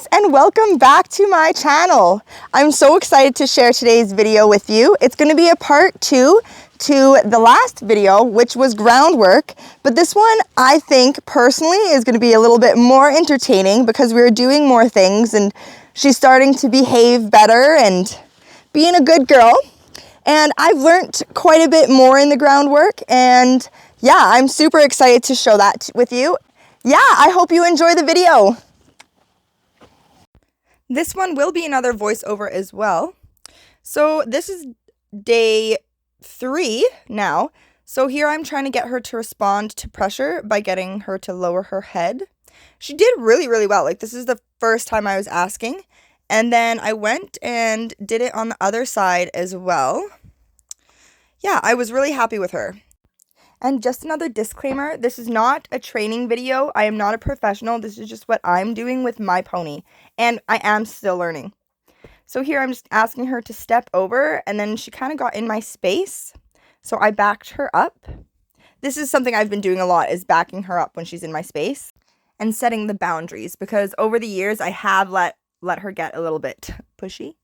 guys, and welcome back to my channel. I'm so excited to share today's video with you. It's going to be a part 2 to the last video, which was groundwork, but this one I think personally is going to be a little bit more entertaining because we're doing more things and she's starting to behave better and being a good girl. And I've learned quite a bit more in the groundwork, and yeah, I'm super excited to show that with you. Yeah, I hope you enjoy the video. This one will be another voiceover as well. So this is day 3 now. So here I'm trying to get her to respond to pressure by getting her to lower her head. She did really, really well. Like, this is the first time I was asking. And then I went and did it on the other side as well. Yeah, I was really happy with her. And just another disclaimer, this is not a training video. I am not a professional. This is just what I'm doing with my pony. And I am still learning. So here I'm just asking her to step over, and then she kind of got in my space. So I backed her up. This is something I've been doing a lot, is backing her up when she's in my space and setting the boundaries, because over the years I have let her get a little bit pushy.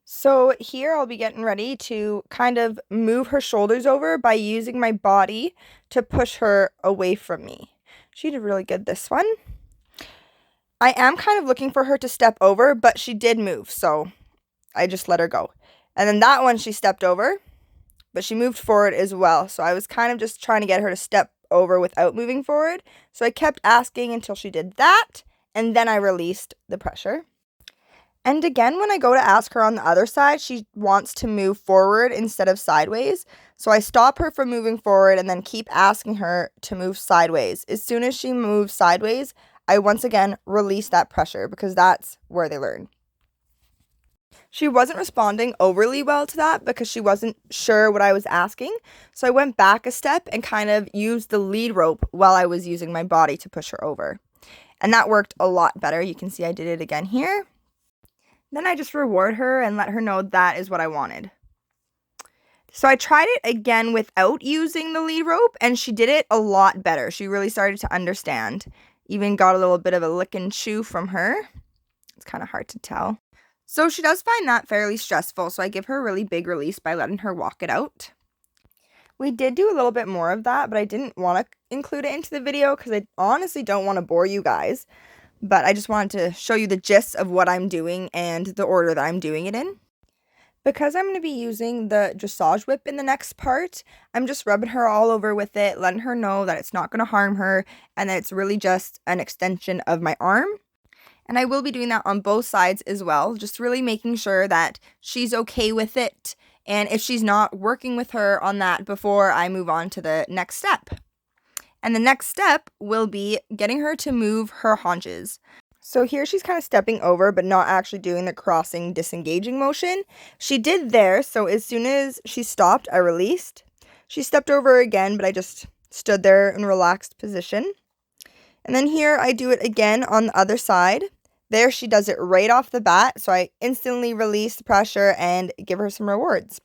So here I'll be getting ready to kind of move her shoulders over by using my body to push her away from me. She did really good this one. I am kind of looking for her to step over, but she did move, so I just let her go. And then that one she stepped over, but she moved forward as well. So I was kind of just trying to get her to step over without moving forward. So I kept asking until she did that, and then I released the pressure. And again, when I go to ask her on the other side, she wants to move forward instead of sideways. So I stop her from moving forward and then keep asking her to move sideways. As soon as she moves sideways, I once again release that pressure, because that's where they learn. She wasn't responding overly well to that because she wasn't sure what I was asking. So I went back a step and kind of used the lead rope while I was using my body to push her over. And that worked a lot better. You can see I did it again here. Then I just reward her and let her know that is what I wanted. So I tried it again without using the lead rope, and she did it a lot better. She really started to understand. Even got a little bit of a lick and chew from her. It's kind of hard to tell. So she does find that fairly stressful, so I give her a really big release by letting her walk it out. We did do a little bit more of that, but I didn't want to include it into the video because I honestly don't want to bore you guys. But I just wanted to show you the gist of what I'm doing and the order that I'm doing it in. Because I'm going to be using the dressage whip in the next part, I'm just rubbing her all over with it, letting her know that it's not going to harm her and that it's really just an extension of my arm. And I will be doing that on both sides as well, just really making sure that she's okay with it. And if she's not, working with her on that before I move on to the next step. And the next step will be getting her to move her haunches. So here she's kind of stepping over, but not actually doing the crossing, disengaging motion. She did there, so as soon as she stopped, I released. She stepped over again, but I just stood there in relaxed position. And then here I do it again on the other side. There she does it right off the bat, so I instantly release the pressure and give her some rewards.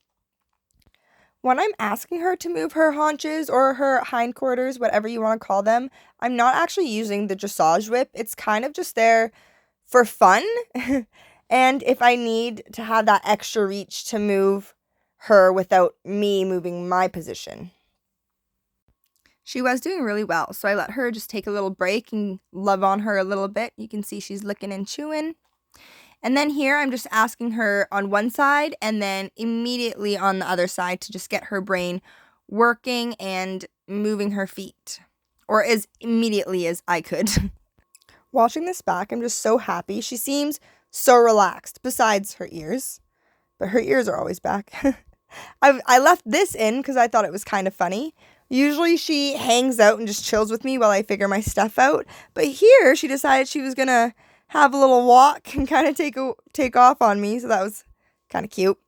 When I'm asking her to move her haunches or her hindquarters, whatever you want to call them, I'm not actually using the dressage whip. It's kind of just there for fun. And if I need to have that extra reach to move her without me moving my position. She was doing really well, so I let her just take a little break and love on her a little bit. You can see she's licking and chewing. And then here I'm just asking her on one side and then immediately on the other side to just get her brain working and moving her feet, or as immediately as I could. Watching this back, I'm just so happy. She seems so relaxed, besides her ears, but her ears are always back. I left this in because I thought it was kind of funny. Usually she hangs out and just chills with me while I figure my stuff out, but here she decided she was gonna have a little walk and kind of take off on me, so that was kind of cute.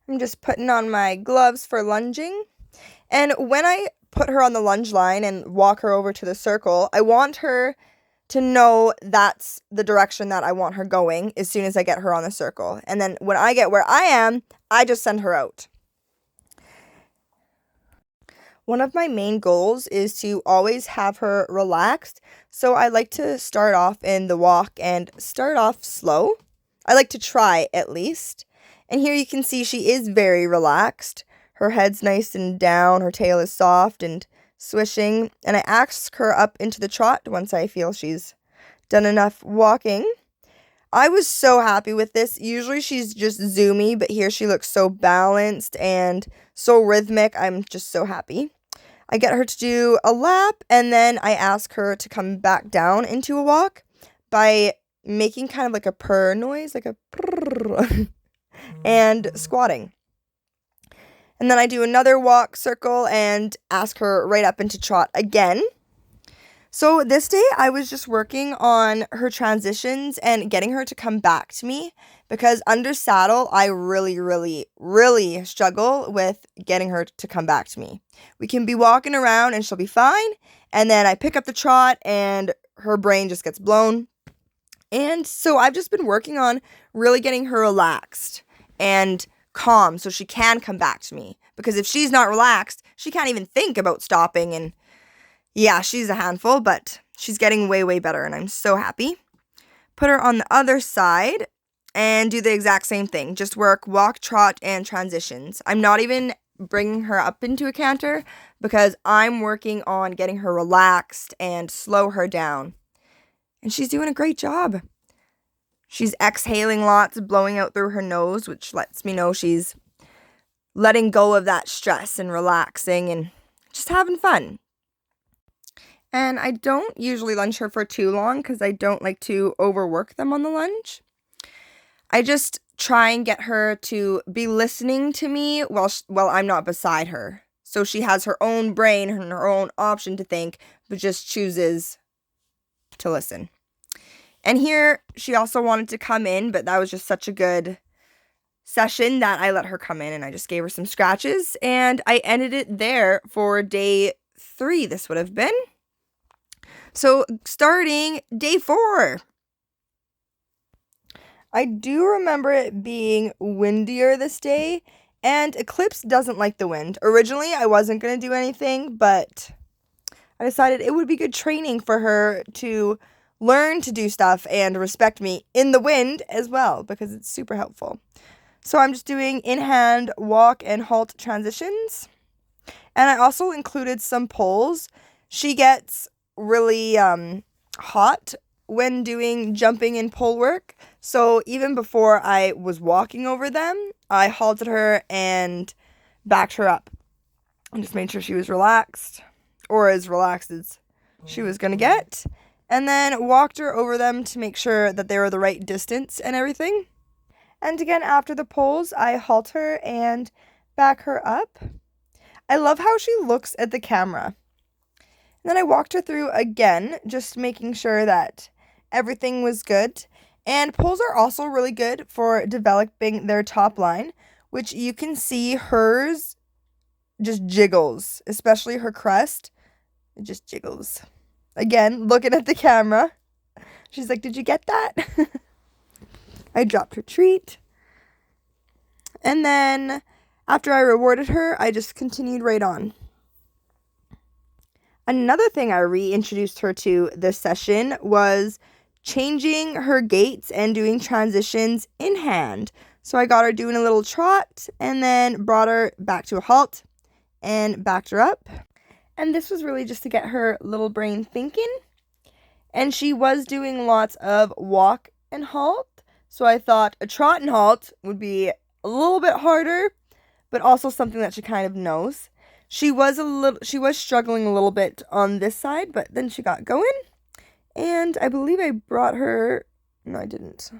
I'm just putting on my gloves for lunging, and when I put her on the lunge line and walk her over to the circle, I want her to know that's the direction that I want her going as soon as I get her on the circle. And then when I get where I am, I just send her out. One of my main goals is to always have her relaxed, so I like to start off in the walk and start off slow. I like to try at least. And here you can see she is very relaxed. Her head's nice and down, her tail is soft and swishing, and I ask her up into the trot once I feel she's done enough walking. I was so happy with this. Usually she's just zoomy, but here she looks so balanced and so rhythmic. I'm just so happy. I get her to do a lap, and then I ask her to come back down into a walk by making kind of like a purr noise, like a purr, and squatting. And then I do another walk circle and ask her right up into trot again. So this day I was just working on her transitions and getting her to come back to me, because under saddle I really struggle with getting her to come back to me. We can be walking around and she'll be fine, and then I pick up the trot and her brain just gets blown. And so I've just been working on really getting her relaxed and calm so she can come back to me, because if she's not relaxed, she can't even think about stopping. And yeah, she's a handful, but she's getting way better, and I'm so happy. Put her on the other side and do the exact same thing. Just work walk, trot, and transitions. I'm not even bringing her up into a canter because I'm working on getting her relaxed and slow her down. And she's doing a great job. She's exhaling lots, blowing out through her nose, which lets me know she's letting go of that stress and relaxing and just having fun. And I don't usually lunge her for too long because I don't like to overwork them on the lunge. I just try and get her to be listening to me while I'm not beside her. So she has her own brain and her own option to think, but just chooses to listen. And here she also wanted to come in, but that was just such a good session that I let her come in and I just gave her some scratches, and I ended it there for day 3. This would have been. So starting day 4. I do remember it being windier this day, and Eclipse doesn't like the wind. Originally, I wasn't going to do anything, but I decided it would be good training for her to learn to do stuff and respect me in the wind as well, because it's super helpful. So I'm just doing in-hand walk and halt transitions. And I also included some pulls. She gets really hot when doing jumping and pull work. So even before I was walking over them, I halted her and backed her up. And just made sure she was relaxed, or as relaxed as she was going to get. And then walked her over them to make sure that they were the right distance and everything. And again, after the pulls, I halt her and back her up. I love how she looks at the camera. And then I walked her through again, just making sure that everything was good. And pulls are also really good for developing their top line, which you can see hers just jiggles, especially her crest. It just jiggles. Again, looking at the camera. She's like, "Did you get that?" I dropped her treat. And then after I rewarded her, I just continued right on. Another thing I reintroduced her to this session was changing her gaits and doing transitions in hand. So I got her doing a little trot and then brought her back to a halt and backed her up. And this was really just to get her little brain thinking. And she was doing lots of walk and halt. So I thought a trot and halt would be a little bit harder, but also something that she kind of knows. She was struggling a little bit on this side, but then she got going. And I believe I brought her, no, I didn't.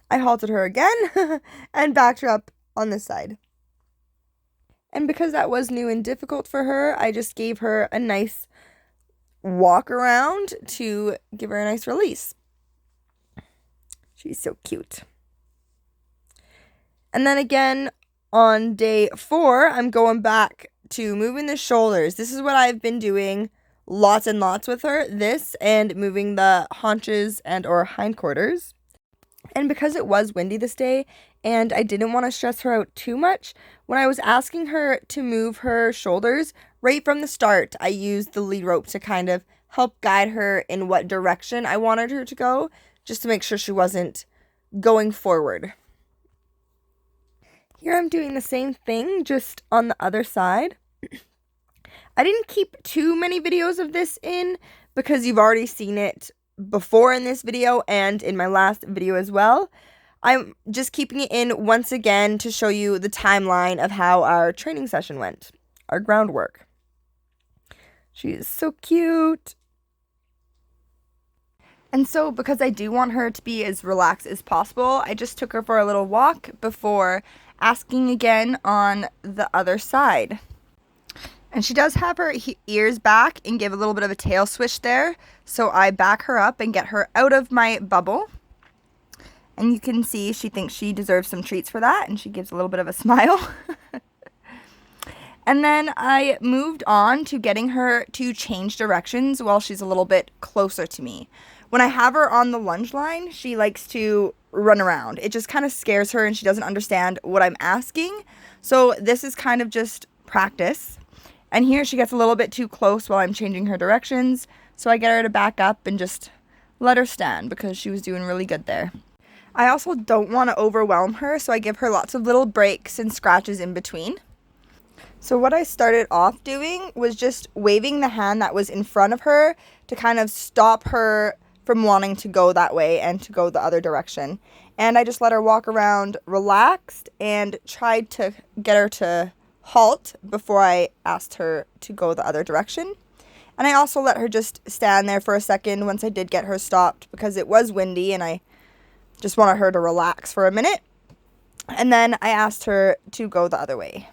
I halted her again and backed her up on this side. And because that was new and difficult for her, I just gave her a nice walk around to give her a nice release. She's so cute. And then again, on day 4, I'm going back to moving the shoulders. This is what I've been doing lots and lots with her. This and moving the haunches and or hindquarters. And because it was windy this day and I didn't want to stress her out too much, when I was asking her to move her shoulders, right from the start, I used the lead rope to kind of help guide her in what direction I wanted her to go, just to make sure she wasn't going forward. Here I'm doing the same thing, just on the other side. I didn't keep too many videos of this in because you've already seen it before in this video and in my last video as well. I'm just keeping it in once again to show you the timeline of how our training session went, our groundwork. She is so cute. And so because I do want her to be as relaxed as possible, I just took her for a little walk before asking again on the other side. And she does have her ears back and give a little bit of a tail swish there. So I back her up and get her out of my bubble. And you can see she thinks she deserves some treats for that. And she gives a little bit of a smile. And then I moved on to getting her to change directions while she's a little bit closer to me. When I have her on the lunge line, she likes to run around. It just kind of scares her and she doesn't understand what I'm asking. So this is kind of just practice. And here she gets a little bit too close while I'm changing her directions. So I get her to back up and just let her stand because she was doing really good there. I also don't want to overwhelm her, so I give her lots of little breaks and scratches in between. So what I started off doing was just waving the hand that was in front of her to kind of stop her from wanting to go that way and to go the other direction. And I just let her walk around relaxed and tried to get her to halt before I asked her to go the other direction. And I also let her just stand there for a second once I did get her stopped because it was windy and I just wanted her to relax for a minute. And then I asked her to go the other way.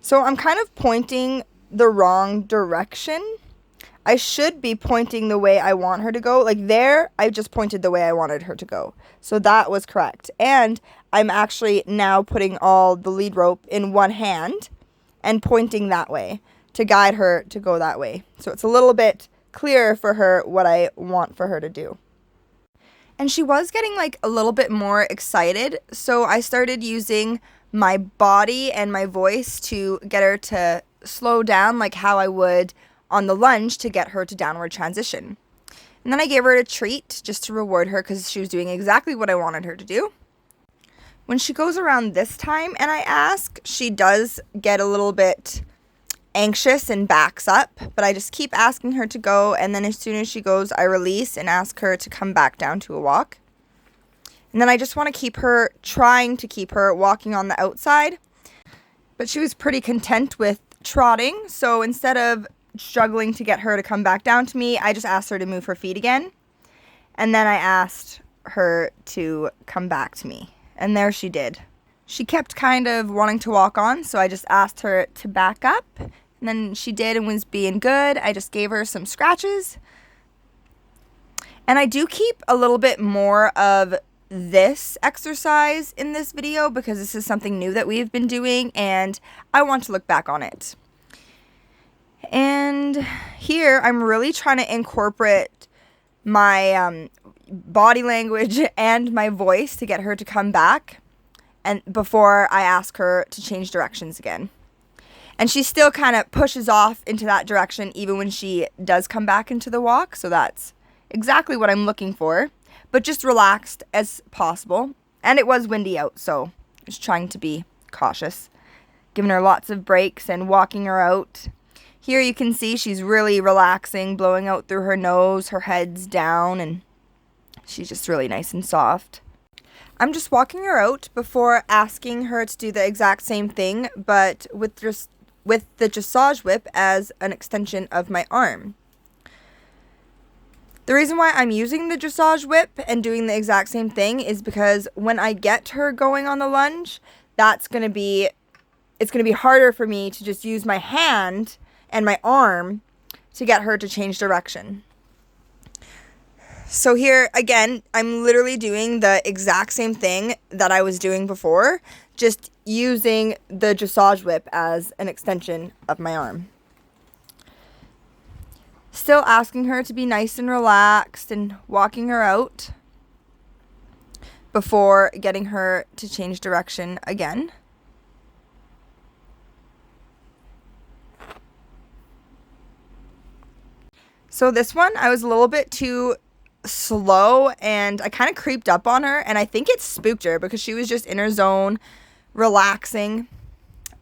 So I'm kind of pointing the wrong direction. I should be pointing the way I want her to go. Like there, I just pointed the way I wanted her to go. So that was correct. And I'm actually now putting all the lead rope in one hand and pointing that way to guide her to go that way. So it's a little bit clearer for her what I want for her to do. And she was getting like a little bit more excited. So I started using my body and my voice to get her to slow down like how I would on the lunge to get her to downward transition. And then I gave her a treat just to reward her because she was doing exactly what I wanted her to do. When she goes around this time and I ask, she does get a little bit anxious and backs up, but I just keep asking her to go, and then as soon as she goes, I release and ask her to come back down to a walk. And then I just want to trying to keep her walking on the outside, but she was pretty content with trotting, so instead of struggling to get her to come back down to me, I just asked her to move her feet again, and then I asked her to come back to me, and there she did. She kept kind of wanting to walk on, so I just asked her to back up, and then she did and was being good. I just gave her some scratches, and I do keep a little bit more of this exercise in this video because this is something new that we've been doing and I want to look back on it. And here I'm really trying to incorporate my body language and my voice to get her to come back and before I ask her to change directions again. And she still kind of pushes off into that direction even when she does come back into the walk, so that's exactly what I'm looking for. But just relaxed as possible. And it was windy out, so just trying to be cautious. Giving her lots of breaks and walking her out. Here you can see she's really relaxing, blowing out through her nose, her head's down, and she's just really nice and soft. I'm just walking her out before asking her to do the exact same thing, but with the dressage whip as an extension of my arm. The reason why I'm using the dressage whip and doing the exact same thing is because when I get her going on the lunge, it's going to be harder for me to just use my hand and my arm to get her to change direction. So here, again, I'm literally doing the exact same thing that I was doing before, just using the dressage whip as an extension of my arm. Still asking her to be nice and relaxed and walking her out. before getting her to change direction again. So this one, I was a little bit too slow and I kind of creeped up on her, and I think it spooked her because she was just in her zone, relaxing,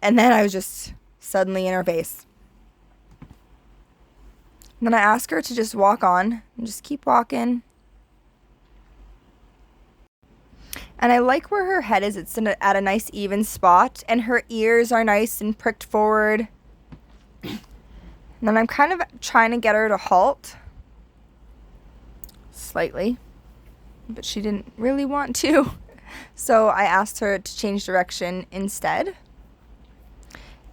and then I was just suddenly in her face. And then I asked her to just walk on and just keep walking. And I like where her head is. It's at a nice even spot, and her ears are nice and pricked forward. And then I'm kind of trying to get her to halt slightly, but she didn't really want to. So I asked her to change direction instead.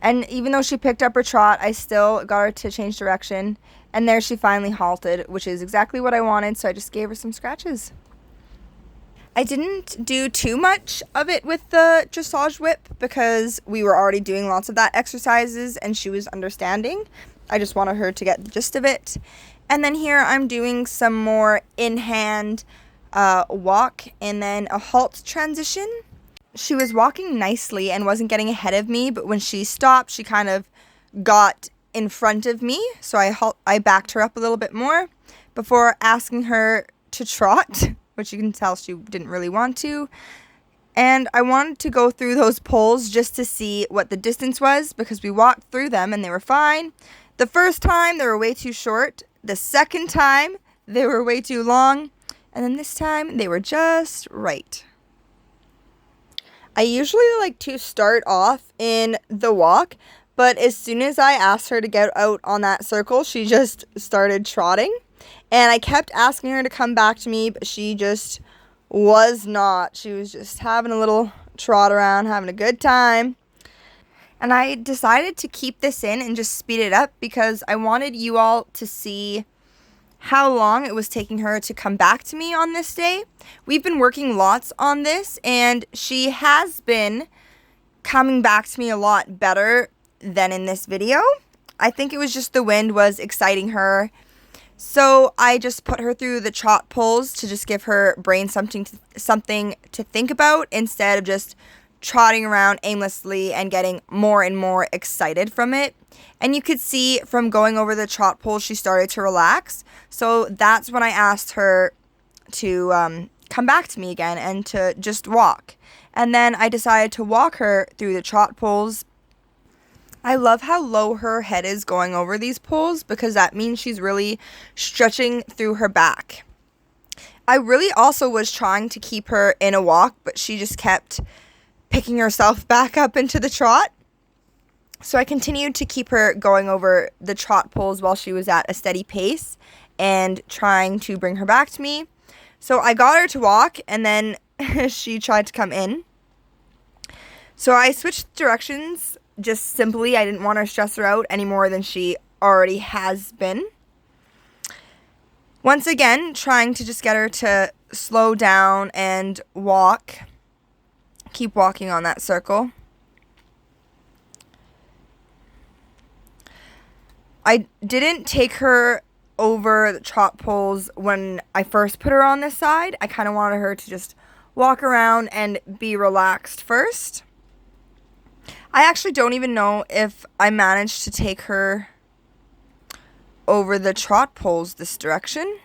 And even though she picked up her trot, I still got her to change direction. And there she finally halted, which is exactly what I wanted. So I just gave her some scratches. I didn't do too much of it with the dressage whip because we were already doing lots of that exercises and she was understanding. I just wanted her to get the gist of it. And then here I'm doing some more in-hand walk and then a halt transition. She was walking nicely and wasn't getting ahead of me, but when she stopped, she kind of got in front of me. So I backed her up a little bit more before asking her to trot, which you can tell she didn't really want to. And I wanted to go through those poles just to see what the distance was because we walked through them and they were fine. The first time, they were way too short. The second time, they were way too long. And then this time, they were just right. I usually like to start off in the walk, but as soon as I asked her to get out on that circle, she just started trotting. And I kept asking her to come back to me, but she just was not. She was just having a little trot around, having a good time. And I decided to keep this in and just speed it up because I wanted you all to see how long it was taking her to come back to me on this day. We've been working lots on this, and she has been coming back to me a lot better than in this video. I think it was just the wind was exciting her. So I just put her through the trot pulls to just give her brain something to think about instead of just trotting around aimlessly and getting more and more excited from it. And you could see from going over the trot pole, she started to relax. So that's when I asked her to come back to me again and to just walk. And then I decided to walk her through the trot poles. I love how low her head is going over these poles because that means she's really stretching through her back. I really also was trying to keep her in a walk, but she just kept picking herself back up into the trot. So I continued to keep her going over the trot poles while she was at a steady pace and trying to bring her back to me. So I got her to walk and then she tried to come in. So I switched directions just simply. I didn't want to stress her out any more than she already has been. Once again, trying to just get her to slow down and walk. Keep walking on that circle. I didn't take her over the trot poles when I first put her on this side. I kind of wanted her to just walk around and be relaxed first. I actually don't even know if I managed to take her over the trot poles this direction.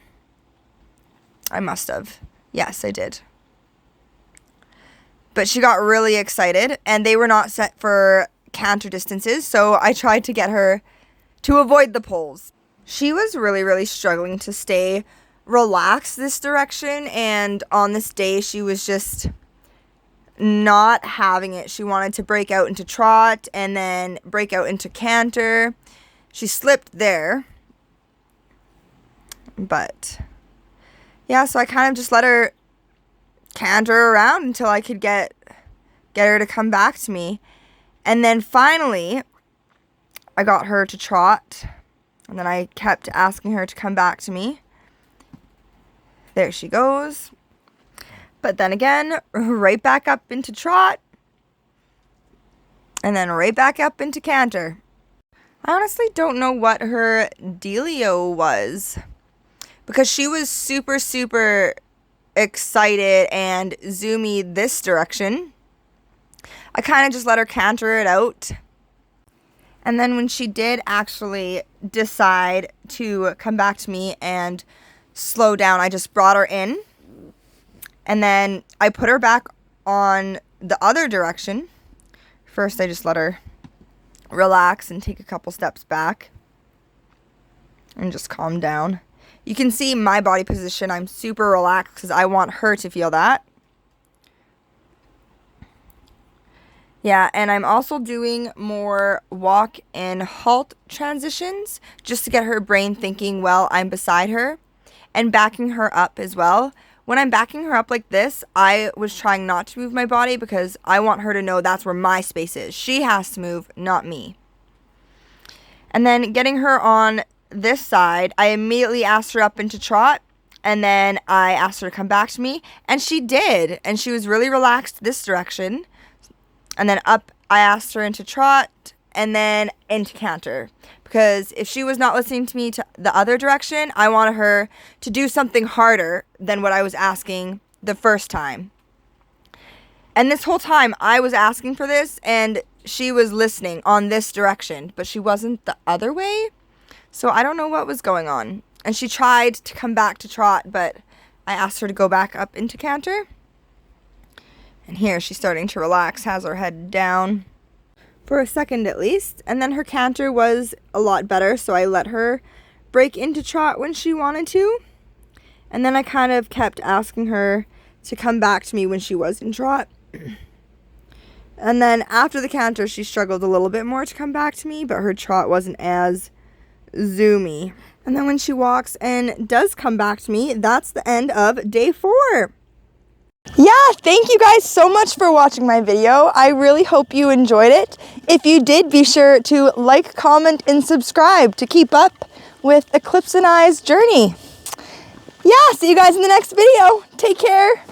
I must have. Yes, I did. But she got really excited, and they were not set for canter distances, so I tried to get her to avoid the poles. She was really, really struggling to stay relaxed this direction, and on this day, she was just not having it. She wanted to break out into trot and then break out into canter. She slipped there. But yeah, so I kind of just let her canter around until I could get her to come back to me. And then finally, I got her to trot. And then I kept asking her to come back to me. There she goes. But then again, right back up into trot. And then right back up into canter. I honestly don't know what her dealio was. Because she was super, super excited and zoomy this direction, I kind of just let her canter it out. And then when she did actually decide to come back to me and slow down, I just brought her in. And then I put her back on the other direction. First, I just let her relax and take a couple steps back and just calm down. You can see my body position. I'm super relaxed because I want her to feel that. Yeah, and I'm also doing more walk and halt transitions just to get her brain thinking while I'm beside her, and backing her up as well. When I'm backing her up like this, I was trying not to move my body because I want her to know that's where my space is. She has to move, not me. And then getting her on this side, I immediately asked her up into trot, and then I asked her to come back to me, and she did, and she was really relaxed this direction. And then up, I asked her into trot and then into canter. Because if she was not listening to me to the other direction, I wanted her to do something harder than what I was asking the first time. And this whole time, I was asking for this, and she was listening on this direction, but she wasn't the other way. So I don't know what was going on. And she tried to come back to trot, but I asked her to go back up into canter. And here she's starting to relax, has her head down for a second at least. And then her canter was a lot better, so I let her break into trot when she wanted to. And then I kind of kept asking her to come back to me when she was in trot. And then after the canter, she struggled a little bit more to come back to me, but her trot wasn't as zoomy. And then when she walks and does come back to me, that's the end of day 4. Yeah, thank you guys so much for watching my video. I really hope you enjoyed it. If you did, be sure to like, comment, and subscribe to keep up with Eclipse and I's journey. Yeah, see you guys in the next video. Take care.